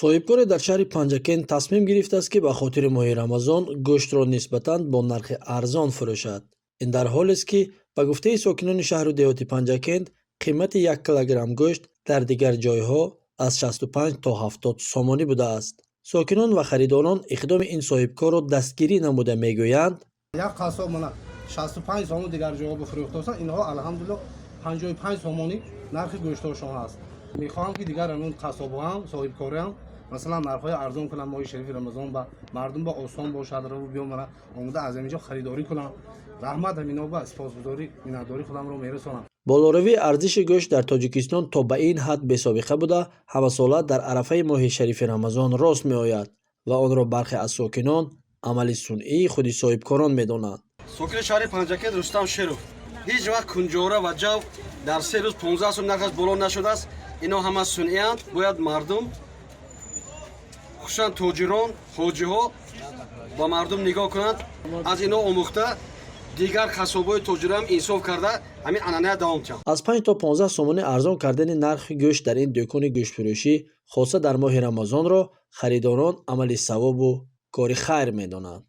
соҳибкоре дар шаҳри Панҷакент тасмим гирифтааст, ки ба хотири моҳи Рамазон гӯштро нисбатан бо нархи арзон фурӯшад. ин дар ҳолест, ки ба гуфтаи сокинони шаҳру деҳоти Панҷакент қимати 1 килограмм гӯшт дар дигар ҷойҳо аз 65 то 70 сомонӣ будааст. сокинон ва харидорон иқдоми ин соҳибкорро дастгирӣ намуда мегӯянд: як қассоб мана 65 сомон дигар ҷойҳо буфурӯхтаанд, инҳо алҳамдулиллоҳ 55 сомонӣ нархи гӯштҳошон аст. мехоҳам ки дигар ҳамин қассобҳоам соҳибкориам масалан нархҳои арзон кунам, моҳи шарифи Рамазон ба мардум ба осон бошад, ро биём мана омода аз инҷо харидорӣ кунам. раҳмат ҳамино ба сипосгузорӣ миннатдорӣ худамро мерасонам. болоравии арзиши гӯшт дар Тоҷикистон то ба ин ҳад бесобиқа буда, ҳамасола дар арафаи моҳи шарифи Рамазон рост меояд ва онро бархе аз сокинон амали сунъии худи соҳибкорон медонанд. сокини шаҳри Панҷакент Рустам Шеров: ҳеҷ вақт кунҷора ва ҷав дар 3 рӯз 15 сом нархаш боло нашудааст. Ино ҳама сунъиянд. Бояд мардум, хусусан тоҷирон, ҳоҷиҳо ба мардум нигоҳ кунанд. Аз ино омӯхта дигар қассобои тоҷирам инсоф карда ҳамин анъанаи давом диҳанд. аз 5 то 15 сомонӣ арзон кардани нархи гӯшт дар ин дӯкони гӯштфурӯшӣ хоса дар моҳи Рамазонро харидорон амали савобу кори хайр медонанд.